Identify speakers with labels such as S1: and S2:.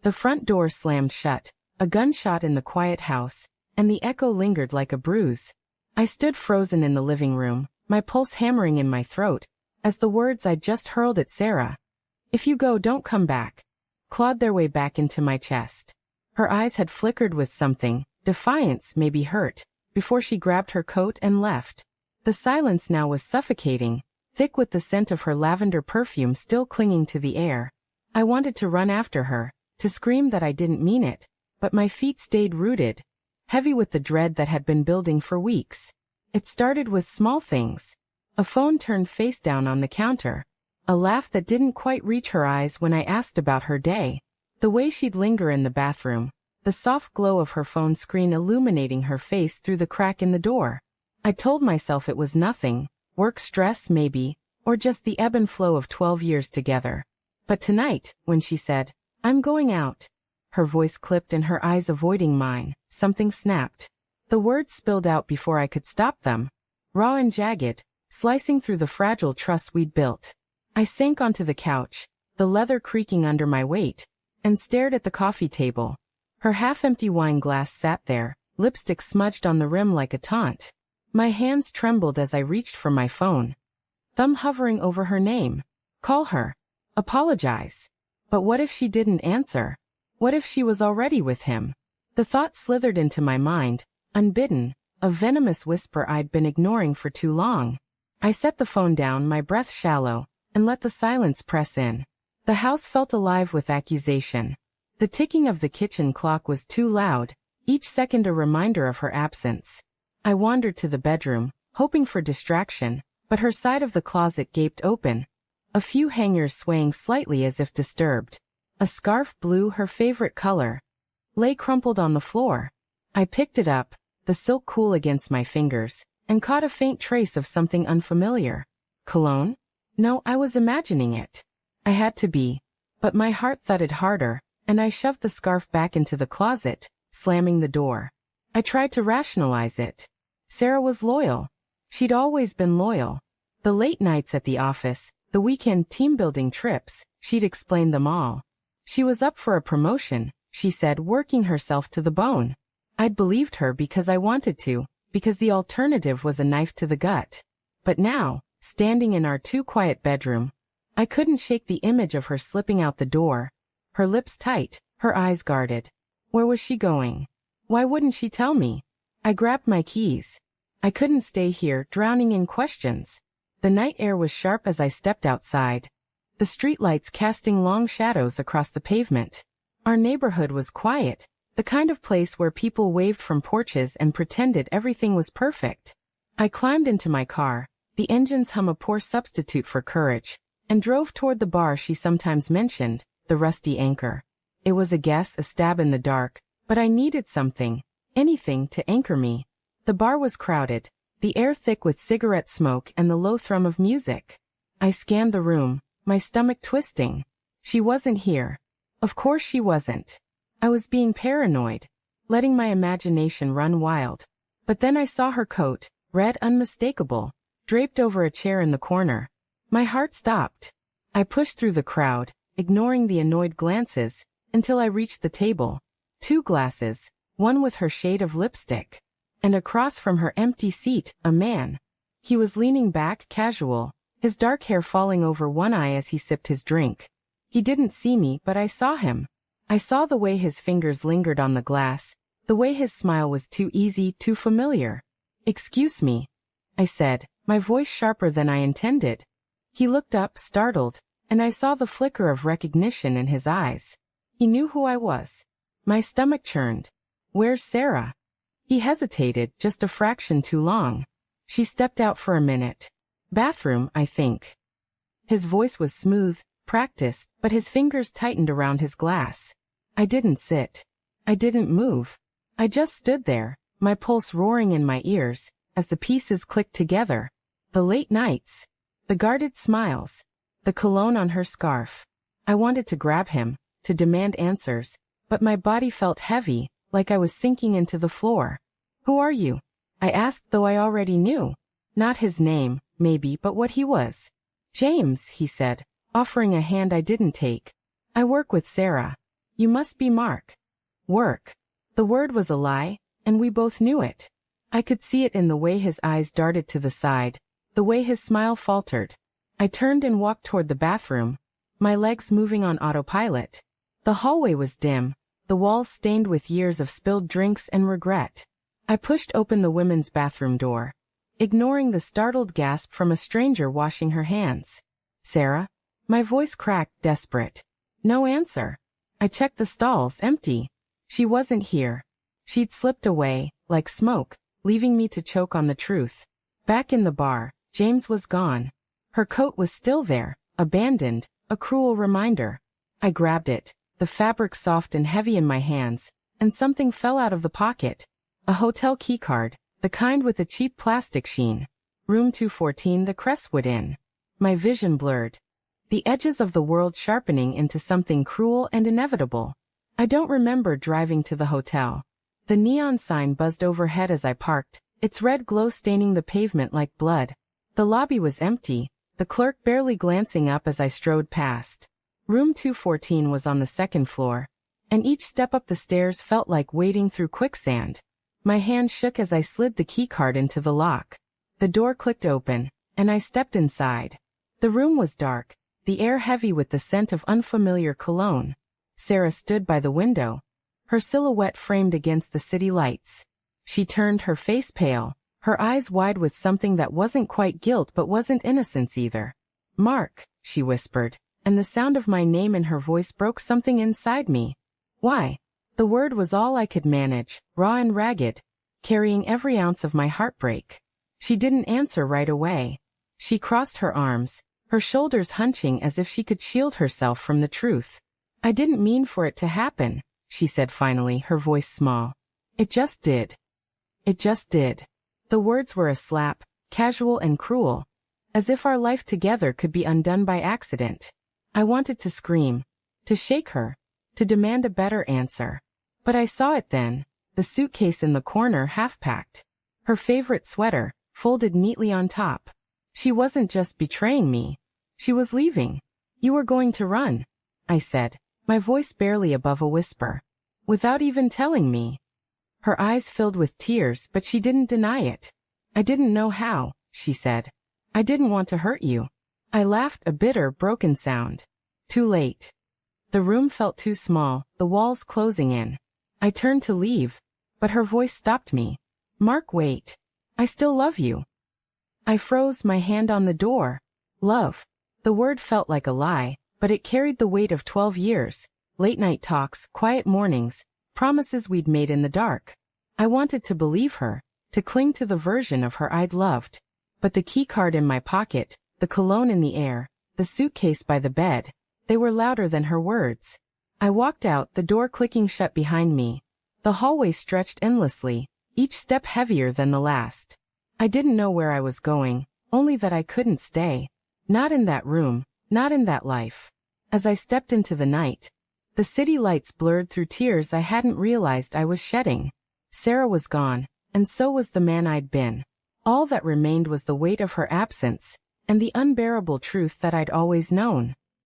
S1: The front door slammed shut, a gunshot in the quiet house, and the echo lingered like a bruise. I stood frozen in the living room, my pulse hammering in my throat, as the words I'd just hurled at Sarah, "If you go, don't come back," clawed their way back into my chest. Her eyes had flickered with something, defiance, maybe hurt, before she grabbed her coat and left. The silence now was suffocating, thick with the scent of her lavender perfume still clinging to the air. I wanted to run after her, to scream that I didn't mean it, but my feet stayed rooted, heavy with the dread that had been building for weeks. It started with small things. A phone turned face down on the counter. A laugh that didn't quite reach her eyes when I asked about her day. The way she'd linger in the bathroom. The soft glow of her phone screen illuminating her face through the crack in the door. I told myself it was nothing, work stress maybe, or just the ebb and flow of 12 years together. But tonight, when she said, "I'm going out," her voice clipped and her eyes avoiding mine, something snapped. The words spilled out before I could stop them. Raw and jagged, slicing through the fragile trust we'd built. I sank onto the couch, the leather creaking under my weight, and stared at the coffee table. Her half-empty wine glass sat there, lipstick smudged on the rim like a taunt. My hands trembled as I reached for my phone. Thumb hovering over her name. Call her. Apologize. But what if she didn't answer? What if she was already with him? The thought slithered into my mind, unbidden, a venomous whisper I'd been ignoring for too long. I set the phone down, my breath shallow, and let the silence press in. The house felt alive with accusation. The ticking of the kitchen clock was too loud, each second a reminder of her absence. I wandered to the bedroom, hoping for distraction, but her side of the closet gaped open, a few hangers swaying slightly as if disturbed. A scarf, blue, her favorite color, lay crumpled on the floor. I picked it up, the silk cool against my fingers, and caught a faint trace of something unfamiliar. Cologne? No, I was imagining it. I had to be. But my heart thudded harder, and I shoved the scarf back into the closet, slamming the door. I tried to rationalize it. Sarah was loyal. She'd always been loyal. The late nights at the office, the weekend team-building trips, she'd explained them all. She was up for a promotion, she said, working herself to the bone. I'd believed her because I wanted to, because the alternative was a knife to the gut. But now, standing in our too-quiet bedroom, I couldn't shake the image of her slipping out the door, her lips tight, her eyes guarded. Where was she going? Why wouldn't she tell me? I grabbed my keys. I couldn't stay here, drowning in questions. The night air was sharp as I stepped outside, the streetlights casting long shadows across the pavement. Our neighborhood was quiet, the kind of place where people waved from porches and pretended everything was perfect. I climbed into my car, the engine's hum a poor substitute for courage, and drove toward the bar she sometimes mentioned, the Rusty Anchor. It was a guess, a stab in the dark, but I needed something, anything to anchor me. The bar was crowded, the air thick with cigarette smoke and the low thrum of music. I scanned the room, my stomach twisting. She wasn't here. Of course she wasn't. I was being paranoid, letting my imagination run wild. But then I saw her coat, red, unmistakable, draped over a chair in the corner. My heart stopped. I pushed through the crowd, ignoring the annoyed glances, until I reached the table. 2 glasses, one with her shade of lipstick. And across from her empty seat, a man. He was leaning back, casual, his dark hair falling over one eye as he sipped his drink. He didn't see me, but I saw him. I saw the way his fingers lingered on the glass, the way his smile was too easy, too familiar. "Excuse me," I said, my voice sharper than I intended. He looked up, startled, and I saw the flicker of recognition in his eyes. He knew who I was. My stomach churned. "Where's Sarah?" He hesitated, just a fraction too long. "She stepped out for a minute. Bathroom, I think." His voice was smooth, practiced, but his fingers tightened around his glass. I didn't sit. I didn't move. I just stood there, my pulse roaring in my ears, as the pieces clicked together. The late nights. The guarded smiles. The cologne on her scarf. I wanted to grab him, to demand answers, but my body felt heavy, like I was sinking into the floor. "Who are you?" I asked, though I already knew. Not his name, maybe, but what he was. "James," he said, offering a hand I didn't take. "I work with Sarah." You must be Mark. Work. The word was a lie, and we both knew it. I could see it in the way his eyes darted to the side, the way his smile faltered. I turned and walked toward the bathroom, my legs moving on autopilot. The hallway was dim, the walls stained with years of spilled drinks and regret. I pushed open the women's bathroom door, ignoring the startled gasp from a stranger washing her hands. Sarah? My voice cracked, desperate. No answer. I checked the stalls, empty. She wasn't here. She'd slipped away, like smoke, leaving me to choke on the truth. Back in the bar, James was gone. Her coat was still there, abandoned, a cruel reminder. I grabbed it, the fabric soft and heavy in my hands, and something fell out of the pocket. A hotel keycard, the kind with a cheap plastic sheen. Room 214, the Crestwood Inn. My vision blurred, the edges of the world sharpening into something cruel and inevitable. I don't remember driving to the hotel. The neon sign buzzed overhead as I parked, its red glow staining the pavement like blood. The lobby was empty, the clerk barely glancing up as I strode past. Room 214 was on the second floor, and each step up the stairs felt like wading through quicksand. My hand shook as I slid the keycard into the lock. The door clicked open, and I stepped inside. The room was dark, the air heavy with the scent of unfamiliar cologne. Sarah stood by the window, her silhouette framed against the city lights. She turned, her face pale, her eyes wide with something that wasn't quite guilt but wasn't innocence either. Mark, she whispered, and the sound of my name in her voice broke something inside me. Why? The word was all I could manage, raw and ragged, carrying every ounce of my heartbreak. She didn't answer right away. She crossed her arms, her shoulders hunching as if she could shield herself from the truth. I didn't mean for it to happen, she said finally, her voice small. It just did. It just did. The words were a slap, casual and cruel, as if our life together could be undone by accident. I wanted to scream, to shake her, to demand a better answer. But I saw it then, the suitcase in the corner half-packed. Her favorite sweater, folded neatly on top. She wasn't just betraying me. She was leaving. You were going to run, I said, my voice barely above a whisper. Without even telling me. Her eyes filled with tears, but she didn't deny it. I didn't know how, she said. I didn't want to hurt you. I laughed, a bitter, broken sound. Too late. The room felt too small, the walls closing in. I turned to leave, but her voice stopped me. Mark, wait. I still love you. I froze, my hand on the door. Love. The word felt like a lie, but it carried the weight of 12 years, late-night talks, quiet mornings, promises we'd made in the dark. I wanted to believe her, to cling to the version of her I'd loved. But the keycard in my pocket, the cologne in the air, the suitcase by the bed, they were louder than her words. I walked out, the door clicking shut behind me. The hallway stretched endlessly, each step heavier than the last. I didn't know where I was going, only that I couldn't stay. Not in that room, not in that life. As I stepped into the night, the city lights blurred through tears I hadn't realized I was shedding. Sarah was gone, and so was the man I'd been. All that remained was the weight of her absence, and the unbearable truth that I'd always known.